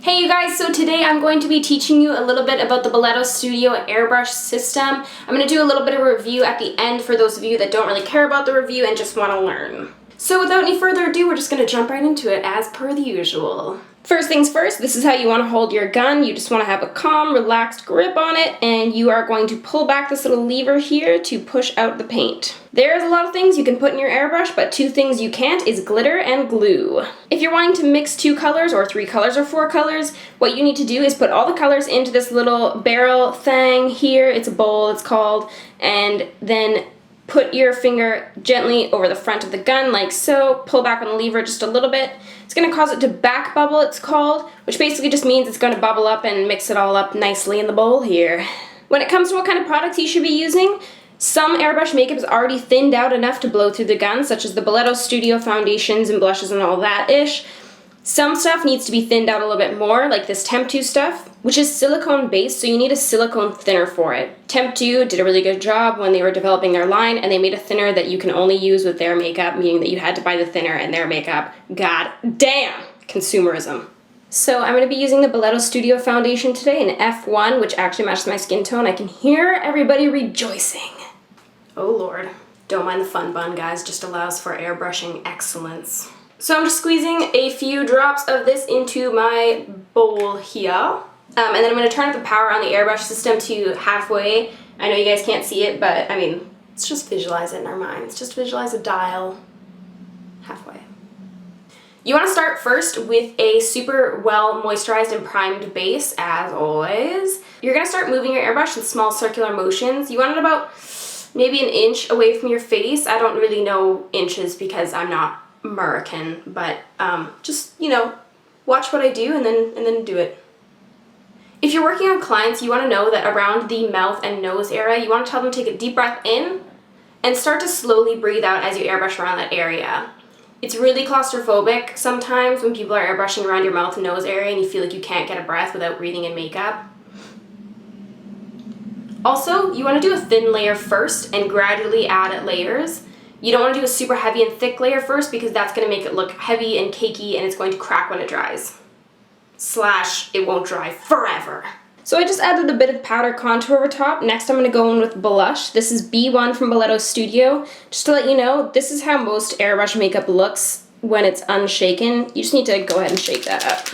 Hey you guys, so today I'm going to be teaching you a little bit about the Belletto Studio Airbrush system. I'm going to do a little bit of a review at the end for those of you that don't really care about the review and just want to learn. So without any further ado, we're just going to jump right into it as per the usual. First things first, this is how you want to hold your gun. You just want to have a calm, relaxed grip on it, and you are going to pull back this little lever here to push out the paint. There's a lot of things you can put in your airbrush, but two things you can't is glitter and glue. If you're wanting to mix 2 colors or 3 colors or 4 colors, what you need to do is put all the colors into this little barrel thing here. It's a bowl, it's called, and then put your finger gently over the front of the gun like so. Pull back on the lever just a little bit. It's going to cause it to back bubble, it's called, which basically just means it's going to bubble up and mix it all up nicely in the bowl here. When it comes to what kind of products you should be using, some airbrush makeup is already thinned out enough to blow through the gun, such as the Belletto Studio foundations and blushes and all that-ish. Some stuff needs to be thinned out a little bit more, like this Temp2 stuff, which is silicone based, so you need a silicone thinner for it. Temp2 did a really good job when they were developing their line, and they made a thinner that you can only use with their makeup, meaning that you had to buy the thinner and their makeup. God damn! Consumerism. So I'm going to be using the Belletto Studio foundation today in F1, which actually matches my skin tone. I can hear everybody rejoicing. Oh lord. Don't mind the fun bun, guys, just allows for airbrushing excellence. So I'm just squeezing a few drops of this into my bowl here. And then I'm going to turn up the power on the airbrush system to halfway. I know you guys can't see it, but I mean, let's just visualize it in our minds. Just visualize a dial halfway. You want to start first with a super well moisturized and primed base, as always. You're going to start moving your airbrush in small circular motions. You want it about maybe 1 inch away from your face. I don't really know inches because I'm not American, but just, you know, watch what I do and then do it. If you're working on clients, you want to know that around the mouth and nose area, you want to tell them to take a deep breath in and start to slowly breathe out as you airbrush around that area. It's really claustrophobic sometimes when people are airbrushing around your mouth and nose area and you feel like you can't get a breath without breathing in makeup. Also, you want to do a thin layer first and gradually add layers. You don't want to do a super heavy and thick layer first because that's going to make it look heavy and cakey and it's going to crack when it dries. Slash, it won't dry forever. So I just added a bit of powder contour over top. Next I'm going to go in with blush. This is B1 from Belletto Studio. Just to let you know, this is how most airbrush makeup looks when it's unshaken. You just need to go ahead and shake that up.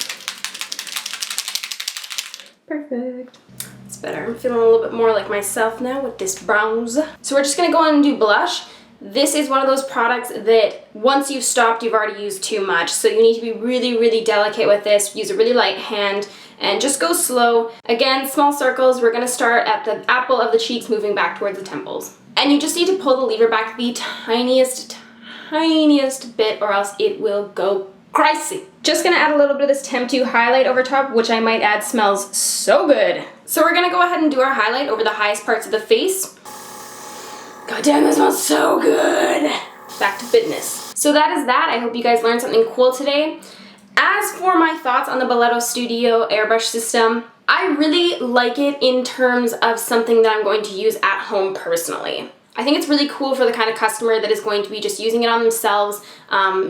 Perfect. It's better. I'm feeling a little bit more like myself now with this bronze. So we're just going to go on and do blush. This is one of those products that once you've stopped, you've already used too much. So you need to be really, really delicate with this. Use a really light hand and just go slow. Again, small circles. We're going to start at the apple of the cheeks, moving back towards the temples. And you just need to pull the lever back the tiniest bit or else it will go crazy. Just going to add a little bit of this Temp2 highlight over top, which I might add smells so good. So we're going to go ahead and do our highlight over the highest parts of the face. God damn, that smells so good! Back to fitness. So that is that. I hope you guys learned something cool today. As for my thoughts on the Belletto Studio airbrush system, I really like it in terms of something that I'm going to use at home personally. I think it's really cool for the kind of customer that is going to be just using it on themselves,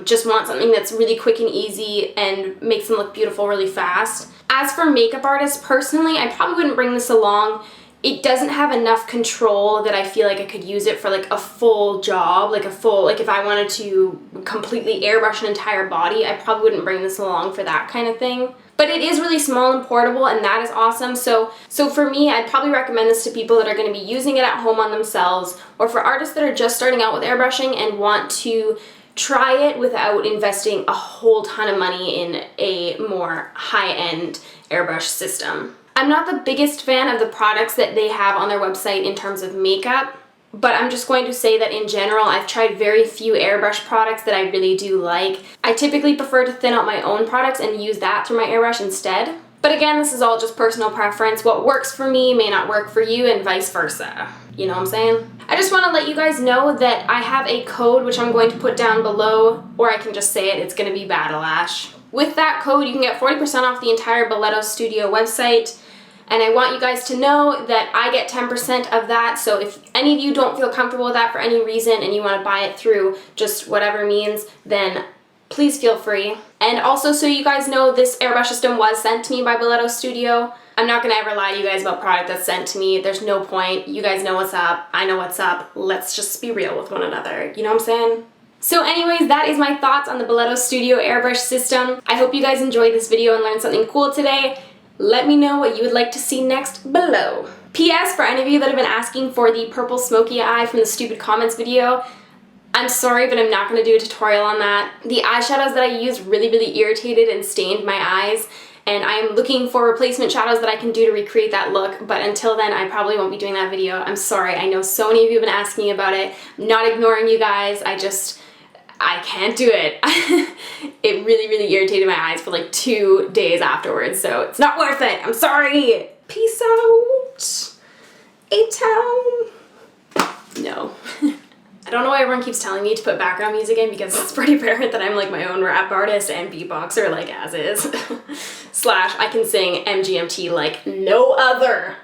just want something that's really quick and easy and makes them look beautiful really fast. As for makeup artists, personally, I probably wouldn't bring this along. It doesn't have enough control that I feel like I could use it for like a full job, like if I wanted to completely airbrush an entire body, I probably wouldn't bring this along for that kind of thing. But it is really small and portable, and that is awesome. So for me, I'd probably recommend this to people that are going to be using it at home on themselves, or for artists that are just starting out with airbrushing and want to try it without investing a whole ton of money in a more high-end airbrush system. I'm not the biggest fan of the products that they have on their website in terms of makeup, but I'm just going to say that in general, I've tried very few airbrush products that I really do like. I typically prefer to thin out my own products and use that through my airbrush instead. But again, this is all just personal preference. What works for me may not work for you and vice versa. You know what I'm saying? I just want to let you guys know that I have a code which I'm going to put down below, or I can just say it, it's going to be batalash. With that code, you can get 40% off the entire Belletto Studio website. And I want you guys to know that I get 10% of that, so if any of you don't feel comfortable with that for any reason and you want to buy it through just whatever means, then please feel free. And also, so you guys know, this airbrush system was sent to me by Belletto Studio. I'm not gonna ever lie to you guys about product that's sent to me. There's no point. You guys know what's up. I know what's up. Let's just be real with one another. You know what I'm saying? So anyways, that is my thoughts on the Belletto Studio airbrush system. I hope you guys enjoyed this video and learned something cool today. Let me know what you would like to see next below. P.S. for any of you that have been asking for the purple smoky eye from the stupid comments video, I'm sorry, but I'm not going to do a tutorial on that. The eyeshadows that I used really irritated and stained my eyes, and I am looking for replacement shadows that I can do to recreate that look, but until then, I probably won't be doing that video. I'm sorry. I know so many of you have been asking about it. I'm not ignoring you guys. I can't do it. It really irritated my eyes for like 2 days afterwards, so it's not worth it. I'm sorry. Peace out. A-town. No. I don't know why everyone keeps telling me to put background music in, because it's pretty apparent that I'm like my own rap artist and beatboxer, like as is. Slash, I can sing MGMT like no other.